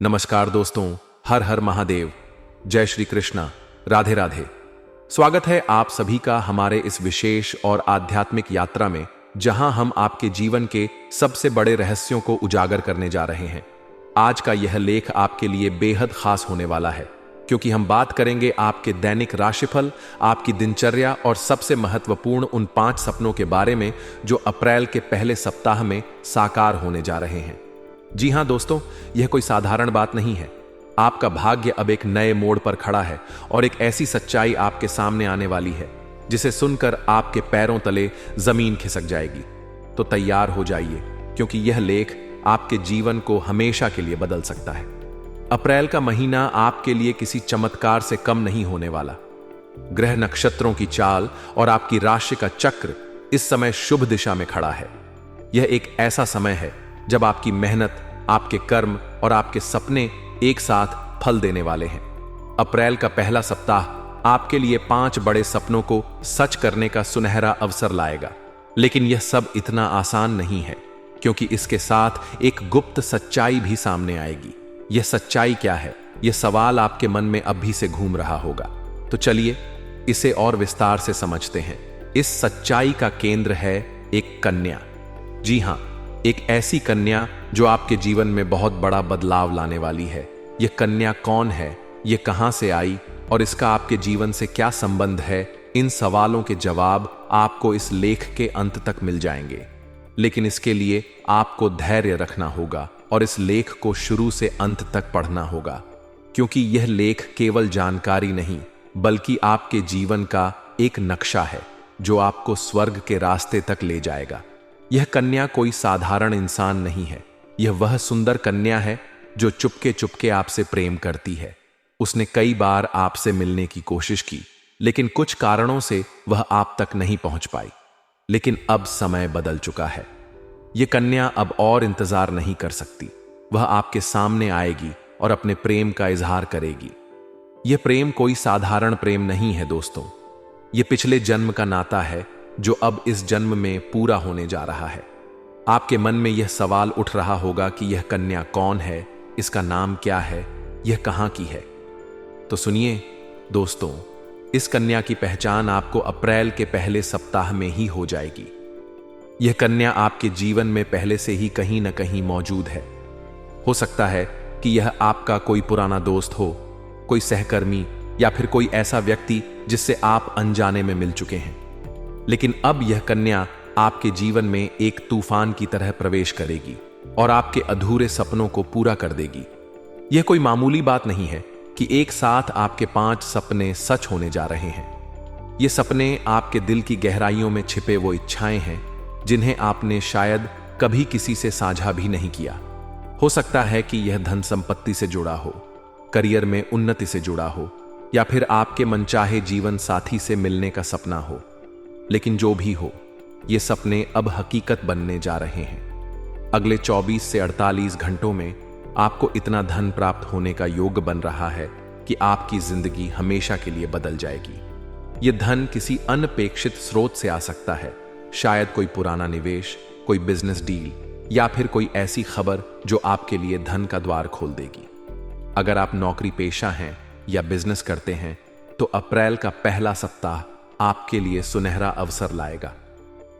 नमस्कार दोस्तों, हर हर महादेव, जय श्री कृष्णा, राधे राधे। स्वागत है आप सभी का हमारे इस विशेष और आध्यात्मिक यात्रा में, जहां हम आपके जीवन के सबसे बड़े रहस्यों को उजागर करने जा रहे हैं। आज का यह लेख आपके लिए बेहद खास होने वाला है, क्योंकि हम बात करेंगे आपके दैनिक राशिफल, आपकी दिनचर्या और सबसे महत्वपूर्ण उन 5 सपनों के बारे में जो अप्रैल के पहले सप्ताह में साकार होने जा रहे हैं। जी हां दोस्तों, यह कोई साधारण बात नहीं है। आपका भाग्य अब एक नए मोड़ पर खड़ा है और एक ऐसी सच्चाई आपके सामने आने वाली है जिसे सुनकर आपके पैरों तले जमीन खिसक जाएगी। तो तैयार हो जाइए, क्योंकि यह लेख आपके जीवन को हमेशा के लिए बदल सकता है। अप्रैल का महीना आपके लिए किसी चमत्कार से कम नहीं होने वाला। ग्रह नक्षत्रों की चाल और आपकी राशि का चक्र इस समय शुभ दिशा में खड़ा है। यह एक ऐसा समय है जब आपकी मेहनत, आपके कर्म और आपके सपने एक साथ फल देने वाले हैं। अप्रैल का पहला सप्ताह आपके लिए 5 बड़े सपनों को सच करने का सुनहरा अवसर लाएगा। लेकिन यह सब इतना आसान नहीं है, क्योंकि इसके साथ एक गुप्त सच्चाई भी सामने आएगी। यह सच्चाई क्या है? यह सवाल आपके मन में अभी से घूम रहा होगा। तो चलिए इसे और विस्तार से समझते हैं। इस सच्चाई का केंद्र है एक कन्या। जी हां, एक ऐसी कन्या जो आपके जीवन में बहुत बड़ा बदलाव लाने वाली है। यह कन्या कौन है, यह कहां से आई और इसका आपके जीवन से क्या संबंध है? इन सवालों के जवाब आपको इस लेख के अंत तक मिल जाएंगे। लेकिन इसके लिए आपको धैर्य रखना होगा और इस लेख को शुरू से अंत तक पढ़ना होगा, क्योंकि यह लेख केवल जानकारी नहीं, बल्कि आपके जीवन का एक नक्शा है जो आपको स्वर्ग के रास्ते तक ले जाएगा। यह कन्या कोई साधारण इंसान नहीं है। यह वह सुंदर कन्या है जो चुपके चुपके आपसे प्रेम करती है। उसने कई बार आपसे मिलने की कोशिश की, लेकिन कुछ कारणों से वह आप तक नहीं पहुंच पाई। लेकिन अब समय बदल चुका है। यह कन्या अब और इंतजार नहीं कर सकती। वह आपके सामने आएगी और अपने प्रेम का इजहार करेगी। यह प्रेम कोई साधारण प्रेम नहीं है दोस्तों। यह पिछले जन्म का नाता है जो अब इस जन्म में पूरा होने जा रहा है। आपके मन में यह सवाल उठ रहा होगा कि यह कन्या कौन है, इसका नाम क्या है, यह कहां की है। तो सुनिए दोस्तों, इस कन्या की पहचान आपको अप्रैल के पहले सप्ताह में ही हो जाएगी। यह कन्या आपके जीवन में पहले से ही कहीं न कहीं मौजूद है। हो सकता है कि यह आपका कोई पुराना दोस्त हो, कोई सहकर्मी या फिर कोई ऐसा व्यक्ति जिससे आप अनजाने में मिल चुके हैं। लेकिन अब यह कन्या आपके जीवन में एक तूफान की तरह प्रवेश करेगी और आपके अधूरे सपनों को पूरा कर देगी। यह कोई मामूली बात नहीं है कि एक साथ आपके 5 सपने सच होने जा रहे हैं। ये सपने आपके दिल की गहराइयों में छिपे वो इच्छाएं हैं जिन्हें आपने शायद कभी किसी से साझा भी नहीं किया। हो सकता है कि यह धन संपत्ति से जुड़ा हो, करियर में उन्नति से जुड़ा हो, या फिर आपके मनचाहे जीवन साथी से मिलने का सपना हो। लेकिन जो भी हो, ये सपने अब हकीकत बनने जा रहे हैं। अगले 24 से 48 घंटों में आपको इतना धन प्राप्त होने का योग बन रहा है कि आपकी जिंदगी हमेशा के लिए बदल जाएगी। यह धन किसी अनपेक्षित स्रोत से आ सकता है, शायद कोई पुराना निवेश, कोई बिजनेस डील या फिर कोई ऐसी खबर जो आपके लिए धन का द्वार खोल देगी। अगर आप नौकरी पेशा हैं या बिजनेस करते हैं, तो अप्रैल का पहला सप्ताह आपके लिए सुनहरा अवसर लाएगा।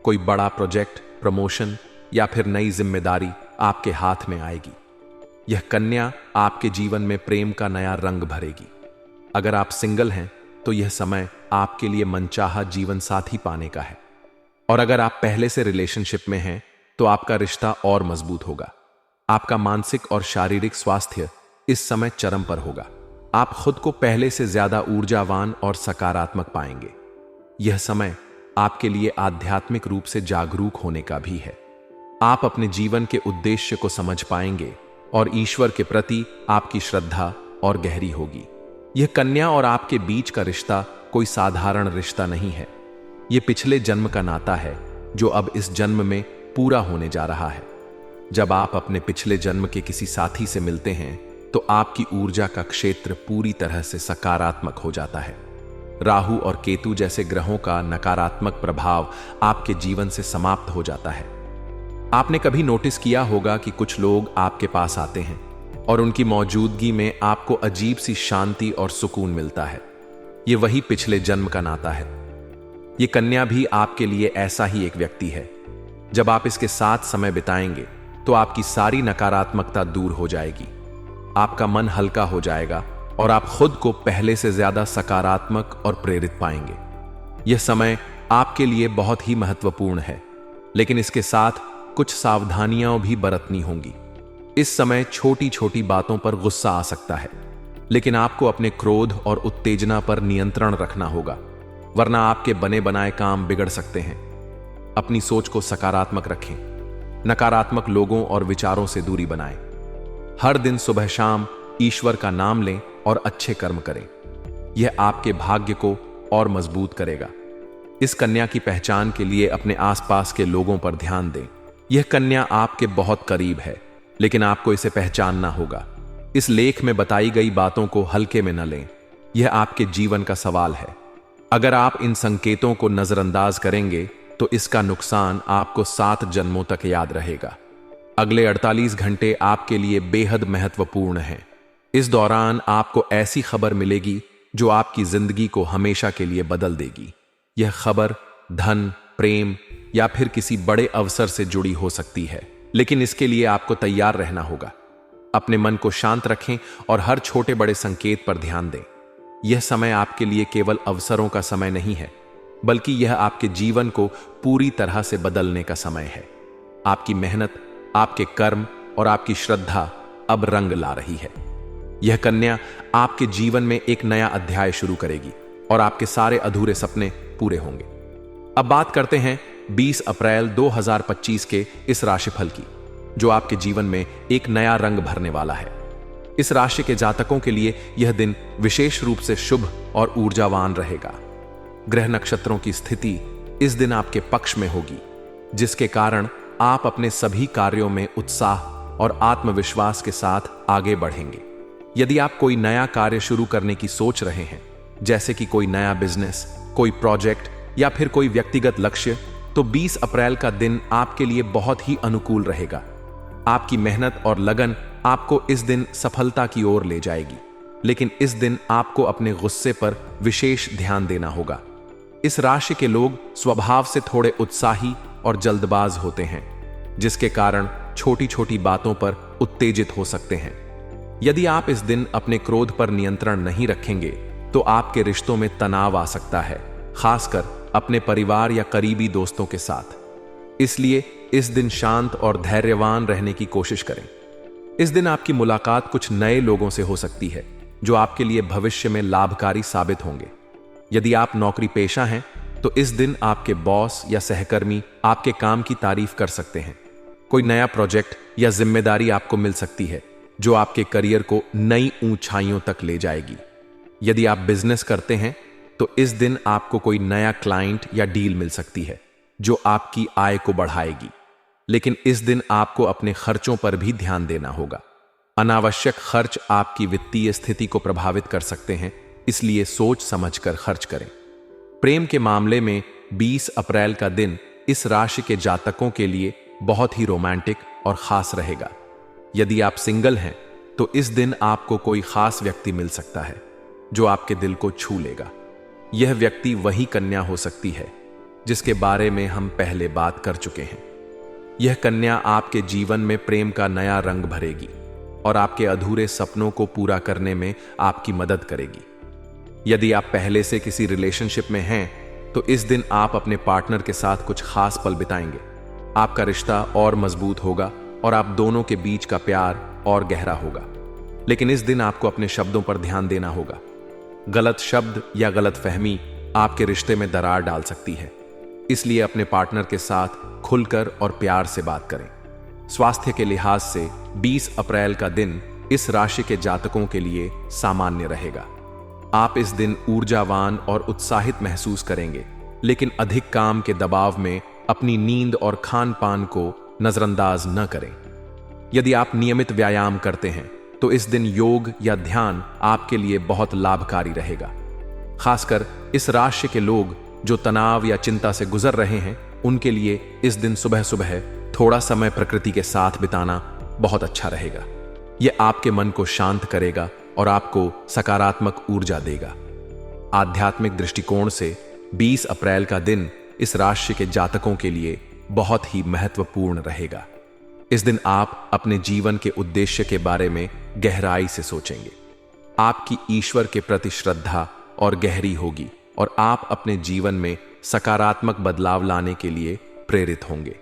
कोई बड़ा प्रोजेक्ट, प्रमोशन या फिर नई जिम्मेदारी आपके हाथ में आएगी। यह कन्या आपके जीवन में प्रेम का नया रंग भरेगी। अगर आप सिंगल हैं, तो यह समय आपके लिए मनचाहा जीवन साथी पाने का है। और अगर आप पहले से रिलेशनशिप में हैं, तो आपका रिश्ता और मजबूत होगा। आपका मानसिक और शारीरिक स्वास्थ्य इस समय चरम पर होगा। आप खुद को पहले से ज्यादा ऊर्जावान और सकारात्मक पाएंगे। यह समय आपके लिए आध्यात्मिक रूप से जागरूक होने का भी है। आप अपने जीवन के उद्देश्य को समझ पाएंगे और ईश्वर के प्रति आपकी श्रद्धा और गहरी होगी। यह कन्या और आपके बीच का रिश्ता कोई साधारण रिश्ता नहीं है। यह पिछले जन्म का नाता है जो अब इस जन्म में पूरा होने जा रहा है। जब आप अपने पिछले जन्म के किसी साथी से मिलते हैं, तो आपकी ऊर्जा का क्षेत्र पूरी तरह से सकारात्मक हो जाता है। राहु और केतु जैसे ग्रहों का नकारात्मक प्रभाव आपके जीवन से समाप्त हो जाता है। आपने कभी नोटिस किया होगा कि कुछ लोग आपके पास आते हैं, और उनकी मौजूदगी में आपको अजीब सी शांति और सुकून मिलता है। ये वही पिछले जन्म का नाता है। ये कन्या भी आपके लिए ऐसा ही एक व्यक्ति है। जब आप इसके साथ समय बिताएंगे तो आपकी सारी नकारात्मकता दूर हो जाएगी, आपका मन हल्का हो जाएगा और आप खुद को पहले से ज्यादा सकारात्मक और प्रेरित पाएंगे। यह समय आपके लिए बहुत ही महत्वपूर्ण है, लेकिन इसके साथ कुछ सावधानियां भी बरतनी होंगी। इस समय छोटी छोटी बातों पर गुस्सा आ सकता है, लेकिन आपको अपने क्रोध और उत्तेजना पर नियंत्रण रखना होगा, वरना आपके बने बनाए काम बिगड़ सकते हैं। अपनी सोच को सकारात्मक रखें, नकारात्मक लोगों और विचारों से दूरी बनाएं। हर दिन सुबह शाम ईश्वर का नाम लें और अच्छे कर्म करें। यह आपके भाग्य को और मजबूत करेगा। इस कन्या की पहचान के लिए अपने आसपास के लोगों पर ध्यान दें। यह कन्या आपके बहुत करीब है, लेकिन आपको इसे पहचानना होगा। इस लेख में बताई गई बातों को हल्के में न लें। यह आपके जीवन का सवाल है। अगर आप इन संकेतों को नजरअंदाज करेंगे तो इसका नुकसान आपको 7 जन्मों तक याद रहेगा। अगले 48 घंटे आपके लिए बेहद महत्वपूर्ण हैं। इस दौरान आपको ऐसी खबर मिलेगी जो आपकी जिंदगी को हमेशा के लिए बदल देगी। यह खबर धन, प्रेम या फिर किसी बड़े अवसर से जुड़ी हो सकती है, लेकिन इसके लिए आपको तैयार रहना होगा। अपने मन को शांत रखें और हर छोटे बड़े संकेत पर ध्यान दें। यह समय आपके लिए केवल अवसरों का समय नहीं है, बल्कि यह आपके जीवन को पूरी तरह से बदलने का समय है। आपकी मेहनत, आपके कर्म और आपकी श्रद्धा अब रंग ला रही है। यह कन्या आपके जीवन में एक नया अध्याय शुरू करेगी और आपके सारे अधूरे सपने पूरे होंगे। अब बात करते हैं 20 अप्रैल 2025 के इस राशिफल की, जो आपके जीवन में एक नया रंग भरने वाला है। इस राशि के जातकों के लिए यह दिन विशेष रूप से शुभ और ऊर्जावान रहेगा। ग्रह नक्षत्रों की स्थिति इस दिन आपके पक्ष में होगी, जिसके कारण आप अपने सभी कार्यों में उत्साह और आत्मविश्वास के साथ आगे बढ़ेंगे। यदि आप कोई नया कार्य शुरू करने की सोच रहे हैं, जैसे कि कोई नया बिजनेस, कोई प्रोजेक्ट या फिर कोई व्यक्तिगत लक्ष्य, तो 20 अप्रैल का दिन आपके लिए बहुत ही अनुकूल रहेगा। आपकी मेहनत और लगन आपको इस दिन सफलता की ओर ले जाएगी, लेकिन इस दिन आपको अपने गुस्से पर विशेष ध्यान देना होगा। इस राशि के लोग स्वभाव से थोड़े उत्साही और जल्दबाज होते हैं, जिसके कारण छोटी छोटी बातों पर उत्तेजित हो सकते हैं। यदि आप इस दिन अपने क्रोध पर नियंत्रण नहीं रखेंगे तो आपके रिश्तों में तनाव आ सकता है, खासकर अपने परिवार या करीबी दोस्तों के साथ। इसलिए इस दिन शांत और धैर्यवान रहने की कोशिश करें। इस दिन आपकी मुलाकात कुछ नए लोगों से हो सकती है, जो आपके लिए भविष्य में लाभकारी साबित होंगे। यदि आप नौकरी पेशा हैं तो इस दिन आपके बॉस या सहकर्मी आपके काम की तारीफ कर सकते हैं। कोई नया प्रोजेक्ट या जिम्मेदारी आपको मिल सकती है, जो आपके करियर को नई ऊंचाइयों तक ले जाएगी। यदि आप बिजनेस करते हैं तो इस दिन आपको कोई नया क्लाइंट या डील मिल सकती है, जो आपकी आय को बढ़ाएगी। लेकिन इस दिन आपको अपने खर्चों पर भी ध्यान देना होगा। अनावश्यक खर्च आपकी वित्तीय स्थिति को प्रभावित कर सकते हैं, इसलिए सोच समझकर खर्च करें। प्रेम के मामले में 20 अप्रैल का दिन इस राशि के जातकों के लिए बहुत ही रोमांटिक और खास रहेगा। यदि आप सिंगल हैं तो इस दिन आपको कोई खास व्यक्ति मिल सकता है, जो आपके दिल को छू लेगा। यह व्यक्ति वही कन्या हो सकती है जिसके बारे में हम पहले बात कर चुके हैं। यह कन्या आपके जीवन में प्रेम का नया रंग भरेगी और आपके अधूरे सपनों को पूरा करने में आपकी मदद करेगी। यदि आप पहले से किसी रिलेशनशिप में हैं तो इस दिन आप अपने पार्टनर के साथ कुछ खास पल बिताएंगे। आपका रिश्ता और मजबूत होगा और आप दोनों के बीच का प्यार और गहरा होगा। लेकिन इस दिन आपको अपने शब्दों पर ध्यान देना होगा। गलत शब्द या गलत फहमी आपके रिश्ते में दरार डाल सकती है, इसलिए अपने पार्टनर के साथ खुलकर और प्यार से बात करें। स्वास्थ्य के लिहाज से 20 अप्रैल का दिन इस राशि के जातकों के लिए सामान्य रहेगा। आप इस दिन ऊर्जावान और उत्साहित महसूस करेंगे, लेकिन अधिक काम के दबाव में अपनी नींद और खान पान को नजरअंदाज न करें। यदि आप नियमित व्यायाम करते हैं तो इस दिन योग या ध्यान आपके लिए बहुत लाभकारी रहेगा। खासकर इस राशि के लोग जो तनाव या चिंता से गुजर रहे हैं, उनके लिए इस दिन सुबह सुबह थोड़ा समय प्रकृति के साथ बिताना बहुत अच्छा रहेगा। यह आपके मन को शांत करेगा और आपको सकारात्मक ऊर्जा देगा। आध्यात्मिक दृष्टिकोण से 20 अप्रैल का दिन इस राशि के जातकों के लिए बहुत ही महत्वपूर्ण रहेगा। इस दिन आप अपने जीवन के उद्देश्य के बारे में गहराई से सोचेंगे। आपकी ईश्वर के प्रति श्रद्धा और गहरी होगी और आप अपने जीवन में सकारात्मक बदलाव लाने के लिए प्रेरित होंगे।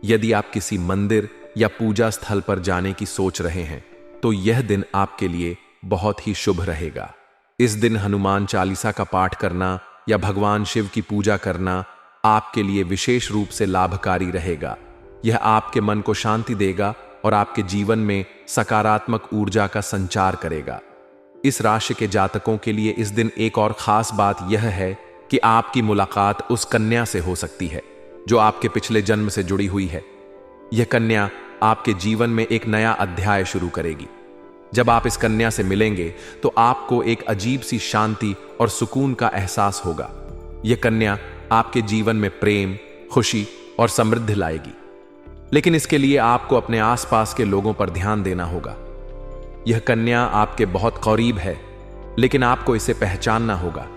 यदि आप किसी मंदिर या पूजा स्थल पर जाने की सोच रहे हैं तो यह दिन आपके लिए बहुत ही शुभ रहेगा। इस दिन हनुमान चालीसा का पाठ करना या भगवान शिव की पूजा करना आपके लिए विशेष रूप से लाभकारी रहेगा। यह आपके मन को शांति देगा और आपके जीवन में सकारात्मक ऊर्जा का संचार करेगा। इस राशि के जातकों के लिए इस दिन एक और खास बात यह है कि आपकी मुलाकात उस कन्या से हो सकती है जो आपके पिछले जन्म से जुड़ी हुई है। यह कन्या आपके जीवन में एक नया अध्याय शुरू करेगी। जब आप इस कन्या से मिलेंगे तो आपको एक अजीब सी शांति और सुकून का एहसास होगा। यह कन्या आपके जीवन में प्रेम, खुशी और समृद्धि लाएगी। लेकिन इसके लिए आपको अपने आसपास के लोगों पर ध्यान देना होगा। यह कन्या आपके बहुत करीब है, लेकिन आपको इसे पहचानना होगा।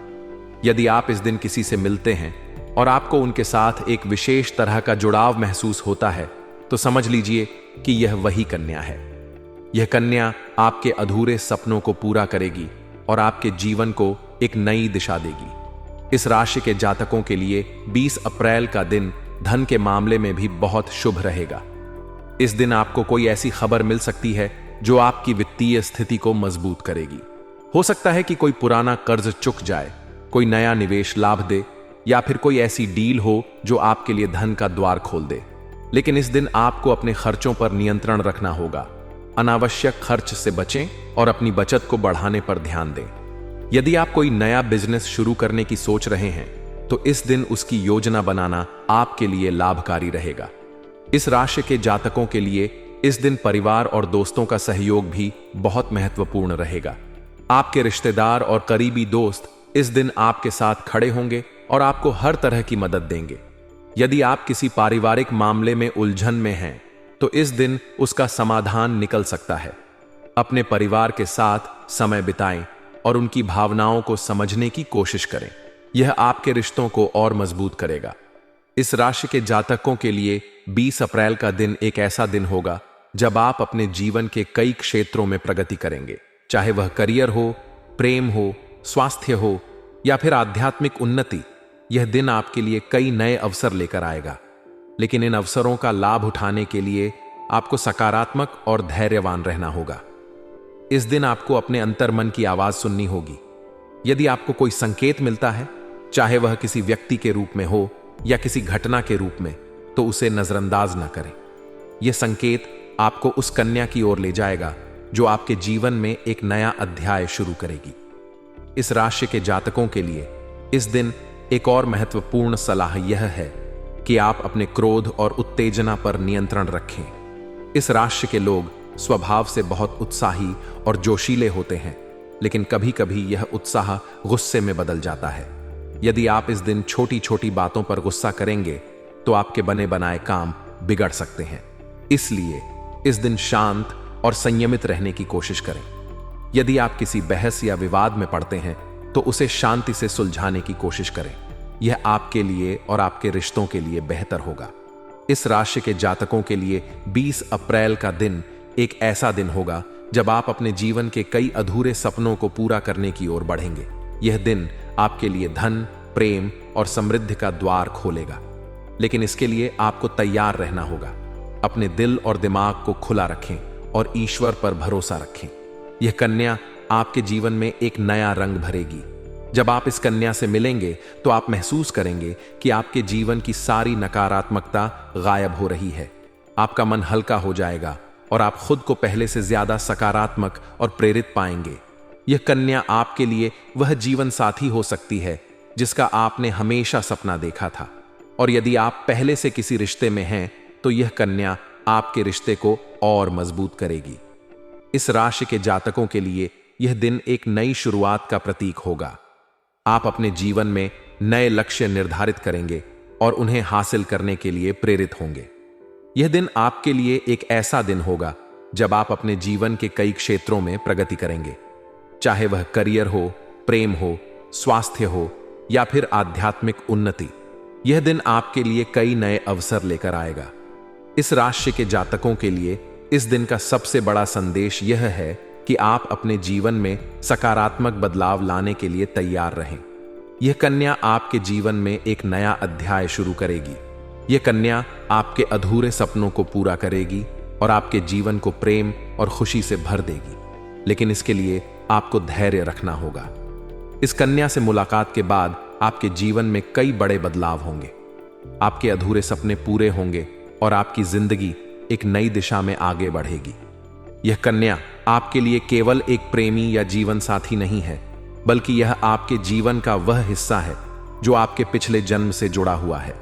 यदि आप इस दिन किसी से मिलते हैं और आपको उनके साथ एक विशेष तरह का जुड़ाव महसूस होता है तो समझ लीजिए कि यह वही कन्या है। यह कन्या आपके अधूरे सपनों को पूरा करेगी और आपके जीवन को एक नई दिशा देगी। इस राशि के जातकों के लिए 20 अप्रैल का दिन धन के मामले में भी बहुत शुभ रहेगा। इस दिन आपको कोई ऐसी खबर मिल सकती है जो आपकी वित्तीय स्थिति को मजबूत करेगी। हो सकता है कि कोई पुराना कर्ज चुक जाए, कोई नया निवेश लाभ दे या फिर कोई ऐसी डील हो जो आपके लिए धन का द्वार खोल दे। लेकिन इस दिन आपको अपने खर्चों पर नियंत्रण रखना होगा। अनावश्यक खर्च से बचें और अपनी बचत को बढ़ाने पर ध्यान दें। यदि आप कोई नया बिजनेस शुरू करने की सोच रहे हैं तो इस दिन उसकी योजना बनाना आपके लिए लाभकारी रहेगा। इस राशि के जातकों के लिए इस दिन परिवार और दोस्तों का सहयोग भी बहुत महत्वपूर्ण रहेगा। आपके रिश्तेदार और करीबी दोस्त इस दिन आपके साथ खड़े होंगे और आपको हर तरह की मदद देंगे। यदि आप किसी पारिवारिक मामले में उलझन में हैं तो इस दिन उसका समाधान निकल सकता है। अपने परिवार के साथ समय बिताएं और उनकी भावनाओं को समझने की कोशिश करें। यह आपके रिश्तों को और मजबूत करेगा। इस राशि के जातकों के लिए 20 अप्रैल का दिन एक ऐसा दिन होगा जब आप अपने जीवन के कई क्षेत्रों में प्रगति करेंगे, चाहे वह करियर हो, प्रेम हो, स्वास्थ्य हो या फिर आध्यात्मिक उन्नति। यह दिन आपके लिए कई नए अवसर लेकर आएगा, लेकिन इन अवसरों का लाभ उठाने के लिए आपको सकारात्मक और धैर्यवान रहना होगा। इस दिन आपको अपने अंतर्मन की आवाज सुननी होगी। यदि आपको कोई संकेत मिलता है, चाहे वह किसी व्यक्ति के रूप में हो या किसी घटना के रूप में, तो उसे नजरअंदाज न करें। यह संकेत आपको उस कन्या की ओर ले जाएगा जो आपके जीवन में एक नया अध्याय शुरू करेगी। इस राशि के जातकों के लिए इस दिन एक और महत्वपूर्ण सलाह यह है कि आप अपने क्रोध और उत्तेजना पर नियंत्रण रखें। इस राशि के लोग स्वभाव से बहुत उत्साही और जोशीले होते हैं, लेकिन कभी कभी यह उत्साह गुस्से में बदल जाता है। यदि आप इस दिन छोटी छोटी बातों पर गुस्सा करेंगे तो आपके बने बनाए काम बिगड़ सकते हैं। इसलिए इस दिन शांत और संयमित रहने की कोशिश करें। यदि आप किसी बहस या विवाद में पड़ते हैं तो उसे शांति से सुलझाने की कोशिश करें। यह आपके लिए और आपके रिश्तों के लिए बेहतर होगा। इस राशि के जातकों के लिए 20 अप्रैल का दिन एक ऐसा दिन होगा जब आप अपने जीवन के कई अधूरे सपनों को पूरा करने की ओर बढ़ेंगे। यह दिन आपके लिए धन, प्रेम और समृद्धि का द्वार खोलेगा, लेकिन इसके लिए आपको तैयार रहना होगा। अपने दिल और दिमाग को खुला रखें और ईश्वर पर भरोसा रखें। यह कन्या आपके जीवन में एक नया रंग भरेगी। जब आप इस कन्या से मिलेंगे तो आप महसूस करेंगे कि आपके जीवन की सारी नकारात्मकता गायब हो रही है। आपका मन हल्का हो जाएगा और आप खुद को पहले से ज्यादा सकारात्मक और प्रेरित पाएंगे। यह कन्या आपके लिए वह जीवन साथी हो सकती है जिसका आपने हमेशा सपना देखा था। और यदि आप पहले से किसी रिश्ते में हैं तो यह कन्या आपके रिश्ते को और मजबूत करेगी। इस राशि के जातकों के लिए यह दिन एक नई शुरुआत का प्रतीक होगा। आप अपने जीवन में नए लक्ष्य निर्धारित करेंगे और उन्हें हासिल करने के लिए प्रेरित होंगे। यह दिन आपके लिए एक ऐसा दिन होगा जब आप अपने जीवन के कई क्षेत्रों में प्रगति करेंगे, चाहे वह करियर हो, प्रेम हो, स्वास्थ्य हो या फिर आध्यात्मिक उन्नति। यह दिन आपके लिए कई नए अवसर लेकर आएगा। इस राशि के जातकों के लिए इस दिन का सबसे बड़ा संदेश यह है कि आप अपने जीवन में सकारात्मक बदलाव लाने के लिए तैयार रहें। यह कन्या आपके जीवन में एक नया अध्याय शुरू करेगी। यह कन्या आपके अधूरे सपनों को पूरा करेगी और आपके जीवन को प्रेम और खुशी से भर देगी। लेकिन इसके लिए आपको धैर्य रखना होगा। इस कन्या से मुलाकात के बाद आपके जीवन में कई बड़े बदलाव होंगे। आपके अधूरे सपने पूरे होंगे और आपकी जिंदगी एक नई दिशा में आगे बढ़ेगी। यह कन्या आपके लिए केवल एक प्रेमी या जीवन साथी नहीं है, बल्कि यह आपके जीवन का वह हिस्सा है जो आपके पिछले जन्म से जुड़ा हुआ है।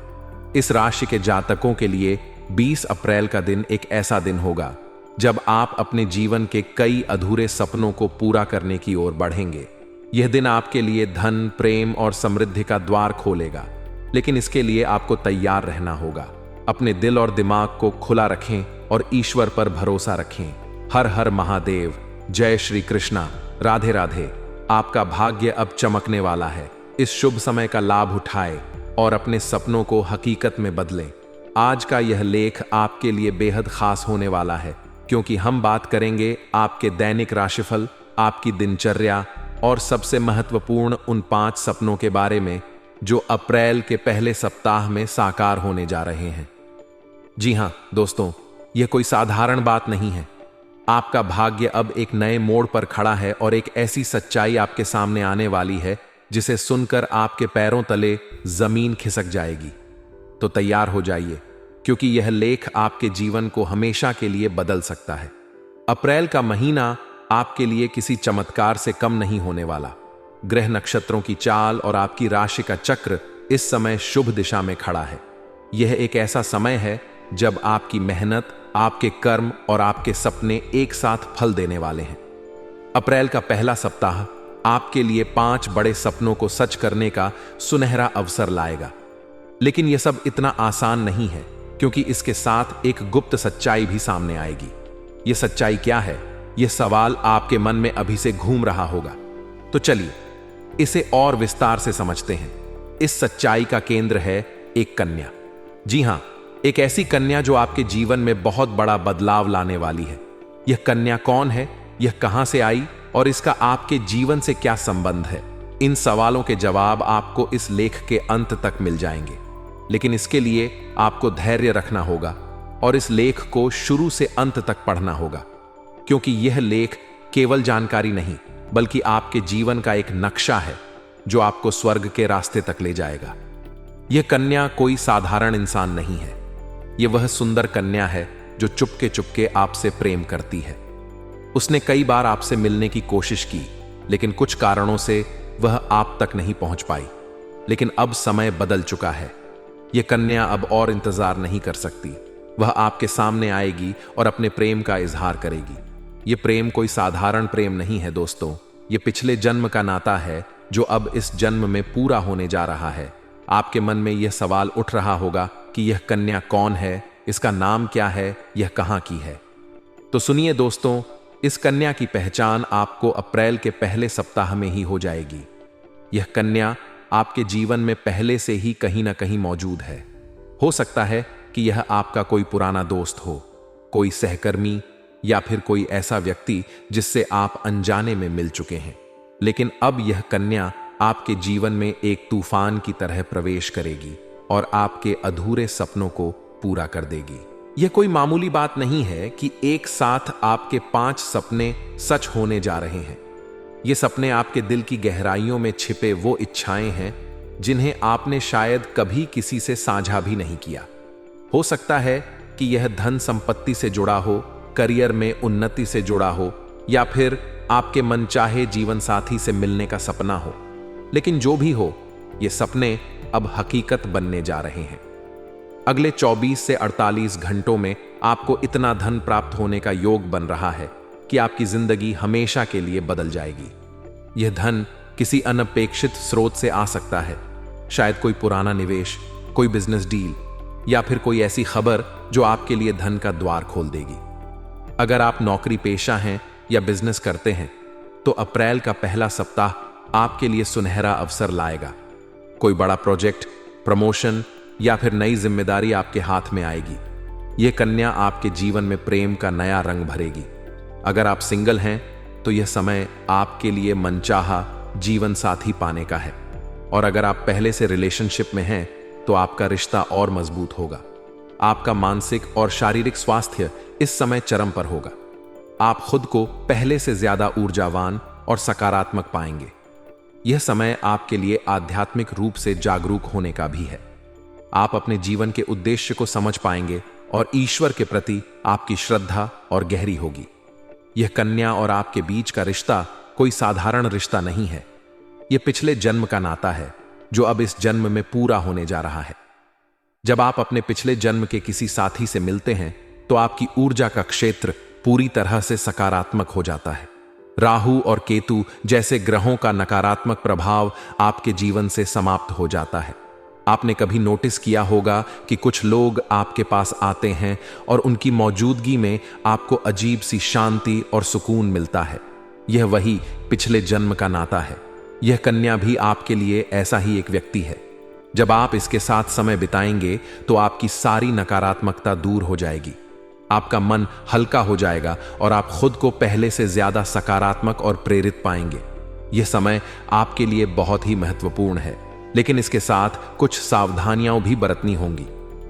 इस राशि के जातकों के लिए 20 अप्रैल का दिन एक ऐसा दिन होगा जब आप अपने जीवन के कई अधूरे सपनों को पूरा करने की ओर बढ़ेंगे। यह दिन आपके लिए धन, प्रेम और समृद्धि का द्वार खोलेगा, लेकिन इसके लिए आपको तैयार रहना होगा। अपने दिल और दिमाग को खुला रखें और ईश्वर पर भरोसा रखें। हर हर महादेव, जय श्री कृष्णा, राधे राधे। आपका भाग्य अब चमकने वाला है। इस शुभ समय का लाभ उठाएं और अपने सपनों को हकीकत में बदलें। आज का यह लेख आपके लिए बेहद खास होने वाला है, क्योंकि हम बात करेंगे आपके दैनिक राशिफल, आपकी दिनचर्या और सबसे महत्वपूर्ण उन 5 सपनों के बारे में जो अप्रैल के पहले सप्ताह में साकार होने जा रहे हैं। जी हां दोस्तों, यह कोई साधारण बात नहीं है। आपका भाग्य अब एक नए मोड़ पर खड़ा है और एक ऐसी सच्चाई आपके सामने आने वाली है जिसे सुनकर आपके पैरों तले जमीन खिसक जाएगी। तो तैयार हो जाइए, क्योंकि यह लेख आपके जीवन को हमेशा के लिए बदल सकता है। अप्रैल का महीना आपके लिए किसी चमत्कार से कम नहीं होने वाला। ग्रह नक्षत्रों की चाल और आपकी राशि का चक्र इस समय शुभ दिशा में खड़ा है। यह एक ऐसा समय है जब आपकी मेहनत, आपके कर्म और आपके सपने एक साथ फल देने वाले हैं। अप्रैल का पहला सप्ताह आपके लिए 5 बड़े सपनों को सच करने का सुनहरा अवसर लाएगा। लेकिन यह सब इतना आसान नहीं है, क्योंकि इसके साथ एक गुप्त सच्चाई भी सामने आएगी। यह सच्चाई क्या है? यह सवाल आपके मन में अभी से घूम रहा होगा। तो चलिए इसे और विस्तार से समझते हैं। इस सच्चाई का केंद्र है एक कन्या। जी हां, एक ऐसी कन्या जो आपके जीवन में बहुत बड़ा बदलाव लाने वाली है। यह कन्या कौन है, यह कहां से आई और इसका आपके जीवन से क्या संबंध है? इन सवालों के जवाब आपको इस लेख के अंत तक मिल जाएंगे। लेकिन इसके लिए आपको धैर्य रखना होगा और इस लेख को शुरू से अंत तक पढ़ना होगा, क्योंकि यह लेख केवल जानकारी नहीं, बल्कि आपके जीवन का एक नक्शा है जो आपको स्वर्ग के रास्ते तक ले जाएगा। यह कन्या कोई साधारण इंसान नहीं है। यह वह सुंदर कन्या है जो चुपके चुपके आपसे प्रेम करती है। उसने कई बार आपसे मिलने की कोशिश की, लेकिन कुछ कारणों से वह आप तक नहीं पहुंच पाई। लेकिन अब समय बदल चुका है। यह कन्या अब और इंतजार नहीं कर सकती। वह आपके सामने आएगी और अपने प्रेम का इजहार करेगी। यह प्रेम कोई साधारण प्रेम नहीं है दोस्तों। यह पिछले जन्म का नाता है जो अब इस जन्म में पूरा होने जा रहा है। आपके मन में यह सवाल उठ रहा होगा कि यह कन्या कौन है, इसका नाम क्या है, यह कहां की है। तो सुनिए दोस्तों, इस कन्या की पहचान आपको अप्रैल के पहले सप्ताह में ही हो जाएगी। यह कन्या आपके जीवन में पहले से ही कहीं ना कहीं मौजूद है। हो सकता है कि यह आपका कोई पुराना दोस्त हो, कोई सहकर्मी या फिर कोई ऐसा व्यक्ति जिससे आप अनजाने में मिल चुके हैं। लेकिन अब यह कन्या आपके जीवन में एक तूफान की तरह प्रवेश करेगी और आपके अधूरे सपनों को पूरा कर देगी। यह कोई मामूली बात नहीं है कि एक साथ आपके 5 सपने सच होने जा रहे हैं। ये सपने आपके दिल की गहराइयों में छिपे वो इच्छाएं हैं जिन्हें आपने शायद कभी किसी से साझा भी नहीं किया। हो सकता है कि यह धन संपत्ति से जुड़ा हो, करियर में उन्नति से जुड़ा हो या फिर आपके मनचाहे जीवन साथी से मिलने का सपना हो। लेकिन जो भी हो, ये सपने अब हकीकत बनने जा रहे हैं। अगले 24 से 48 घंटों में आपको इतना धन प्राप्त होने का योग बन रहा है कि आपकी जिंदगी हमेशा के लिए बदल जाएगी। यह धन किसी अनपेक्षित स्रोत से आ सकता है, शायद कोई पुराना निवेश, कोई बिजनेस डील या फिर कोई ऐसी खबर जो आपके लिए धन का द्वार खोल देगी। अगर आप नौकरी पेशा हैं या बिजनेस करते हैं तो अप्रैल का पहला सप्ताह आपके लिए सुनहरा अवसर लाएगा। कोई बड़ा प्रोजेक्ट, प्रमोशन या फिर नई जिम्मेदारी आपके हाथ में आएगी। यह कन्या आपके जीवन में प्रेम का नया रंग भरेगी। अगर आप सिंगल हैं तो यह समय आपके लिए मनचाहा जीवन साथी पाने का है, और अगर आप पहले से रिलेशनशिप में हैं तो आपका रिश्ता और मजबूत होगा। आपका मानसिक और शारीरिक स्वास्थ्य इस समय चरम पर होगा। आप खुद को पहले से ज्यादा ऊर्जावान और सकारात्मक पाएंगे। यह समय आपके लिए आध्यात्मिक रूप से जागरूक होने का भी है। आप अपने जीवन के उद्देश्य को समझ पाएंगे और ईश्वर के प्रति आपकी श्रद्धा और गहरी होगी। यह कन्या और आपके बीच का रिश्ता कोई साधारण रिश्ता नहीं है। यह पिछले जन्म का नाता है जो अब इस जन्म में पूरा होने जा रहा है। जब आप अपने पिछले जन्म के किसी साथी से मिलते हैं तो आपकी ऊर्जा का क्षेत्र पूरी तरह से सकारात्मक हो जाता है। राहु और केतु जैसे ग्रहों का नकारात्मक प्रभाव आपके जीवन से समाप्त हो जाता है। आपने कभी नोटिस किया होगा कि कुछ लोग आपके पास आते हैं और उनकी मौजूदगी में आपको अजीब सी शांति और सुकून मिलता है। यह वही पिछले जन्म का नाता है। यह कन्या भी आपके लिए ऐसा ही एक व्यक्ति है। जब आप इसके साथ समय बिताएंगे तो आपकी सारी नकारात्मकता दूर हो जाएगी। आपका मन हल्का हो जाएगा और आप खुद को पहले से ज्यादा सकारात्मक और प्रेरित पाएंगे। यह समय आपके लिए बहुत ही महत्वपूर्ण है, लेकिन इसके साथ कुछ सावधानियां भी बरतनी होंगी।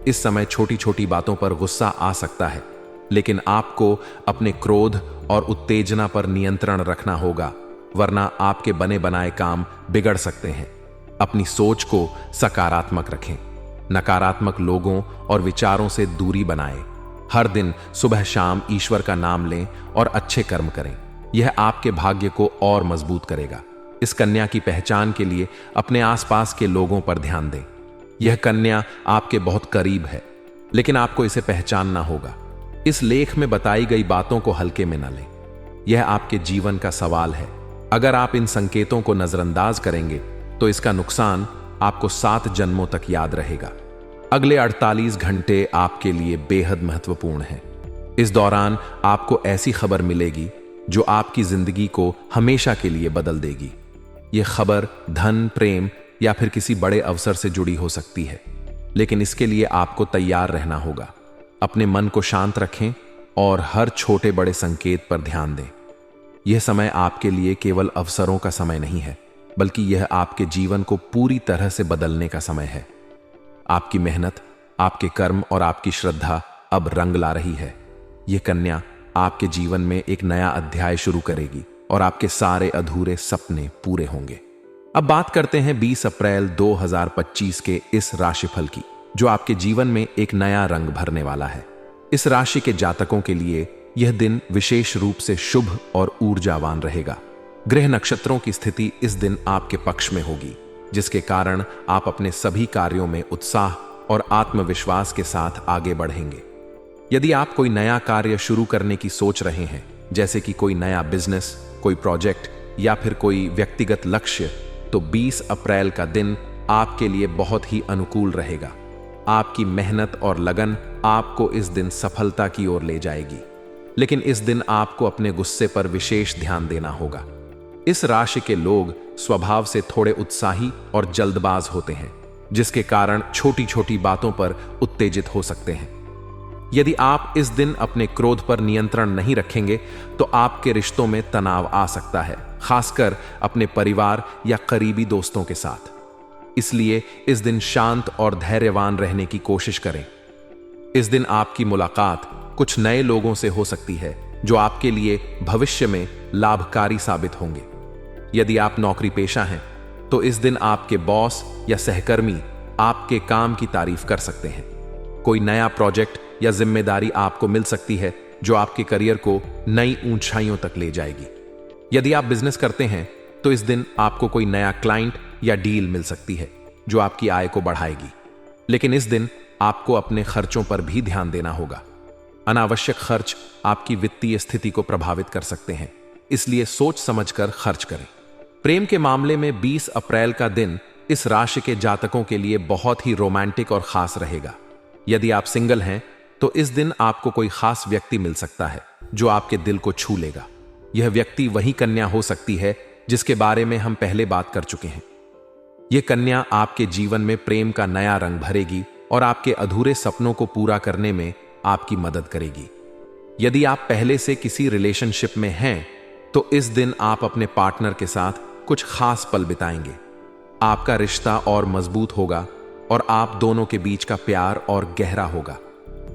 इस समय छोटी छोटी बातों पर गुस्सा आ सकता है, लेकिन आपको अपने क्रोध और उत्तेजना पर नियंत्रण रखना होगा, वरना आपके बने बनाए काम बिगड़ सकते हैं। अपनी सोच को सकारात्मक रखें। नकारात्मक लोगों और विचारों से दूरी बनाएं। हर दिन सुबह शाम ईश्वर का नाम लें और अच्छे कर्म करें। यह आपके भाग्य को और मजबूत करेगा। इस कन्या की पहचान के लिए अपने आसपास के लोगों पर ध्यान दें। यह कन्या आपके बहुत करीब है, लेकिन आपको इसे पहचानना होगा। इस लेख में बताई गई बातों को हल्के में न लें। यह आपके जीवन का सवाल है। अगर आप इन संकेतों को नजरअंदाज करेंगे तो इसका नुकसान आपको 7 जन्मों तक याद रहेगा। अगले 48 घंटे आपके लिए बेहद महत्वपूर्ण हैं। इस दौरान आपको ऐसी खबर मिलेगी जो आपकी जिंदगी को हमेशा के लिए बदल देगी। यह खबर धन, प्रेम या फिर किसी बड़े अवसर से जुड़ी हो सकती है, लेकिन इसके लिए आपको तैयार रहना होगा। अपने मन को शांत रखें और हर छोटे बड़े संकेत पर ध्यान दें। यह समय आपके लिए केवल अवसरों का समय नहीं है, बल्कि यह आपके जीवन को पूरी तरह से बदलने का समय है। आपकी मेहनत, आपके कर्म और आपकी श्रद्धा अब रंग ला रही है। यह कन्या आपके जीवन में एक नया अध्याय शुरू करेगी और आपके सारे अधूरे सपने पूरे होंगे। अब बात करते हैं 20 अप्रैल 2025 के इस राशिफल की, जो आपके जीवन में एक नया रंग भरने वाला है। इस राशि के जातकों के लिए यह दिन विशेष रूप से शुभ और ऊर्जावान रहेगा। ग्रह नक्षत्रों की स्थिति इस दिन आपके पक्ष में होगी, जिसके कारण आप अपने सभी कार्यों में उत्साह और आत्मविश्वास के साथ आगे बढ़ेंगे। यदि आप कोई नया कार्य शुरू करने की सोच रहे हैं, जैसे कि कोई नया बिजनेस, कोई प्रोजेक्ट या फिर कोई व्यक्तिगत लक्ष्य, तो 20 अप्रैल का दिन आपके लिए बहुत ही अनुकूल रहेगा। आपकी मेहनत और लगन आपको इस दिन सफलता की ओर ले जाएगी, लेकिन इस दिन आपको अपने गुस्से पर विशेष ध्यान देना होगा। इस राशि के लोग स्वभाव से थोड़े उत्साही और जल्दबाज होते हैं, जिसके कारण छोटी छोटी बातों पर उत्तेजित हो सकते हैं। यदि आप इस दिन अपने क्रोध पर नियंत्रण नहीं रखेंगे तो आपके रिश्तों में तनाव आ सकता है, खासकर अपने परिवार या करीबी दोस्तों के साथ। इसलिए इस दिन शांत और धैर्यवान रहने की कोशिश करें। इस दिन आपकी मुलाकात कुछ नए लोगों से हो सकती है, जो आपके लिए भविष्य में लाभकारी साबित होंगे। यदि आप नौकरी पेशा हैं तो इस दिन आपके बॉस या सहकर्मी आपके काम की तारीफ कर सकते हैं। कोई नया प्रोजेक्ट या जिम्मेदारी आपको मिल सकती है जो आपके करियर को नई ऊंचाइयों तक ले जाएगी। यदि आप बिजनेस करते हैं तो इस दिन आपको कोई नया क्लाइंट या डील मिल सकती है जो आपकी आय को बढ़ाएगी। लेकिन इस दिन आपको अपने खर्चों पर भी ध्यान देना होगा। अनावश्यक खर्च आपकी वित्तीय स्थिति को प्रभावित कर सकते हैं, इसलिए सोच समझकर खर्च करें। प्रेम के मामले में 20 अप्रैल का दिन इस राशि के जातकों के लिए बहुत ही रोमांटिक और खास रहेगा। यदि आप सिंगल हैं तो इस दिन आपको कोई खास व्यक्ति मिल सकता है जो आपके दिल को छू लेगा। यह व्यक्ति वही कन्या हो सकती है जिसके बारे में हम पहले बात कर चुके हैं। यह कन्या आपके जीवन में प्रेम का नया रंग भरेगी और आपके अधूरे सपनों को पूरा करने में आपकी मदद करेगी। यदि आप पहले से किसी रिलेशनशिप में हैं, तो इस दिन आप अपने पार्टनर के साथ कुछ खास पल बिताएंगे। आपका रिश्ता और मजबूत होगा और आप दोनों के बीच का प्यार और गहरा होगा।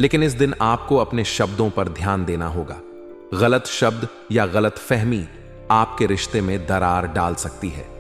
लेकिन इस दिन आपको अपने शब्दों पर ध्यान देना होगा। गलत शब्द या गलत फहमी आपके रिश्ते में दरार डाल सकती है।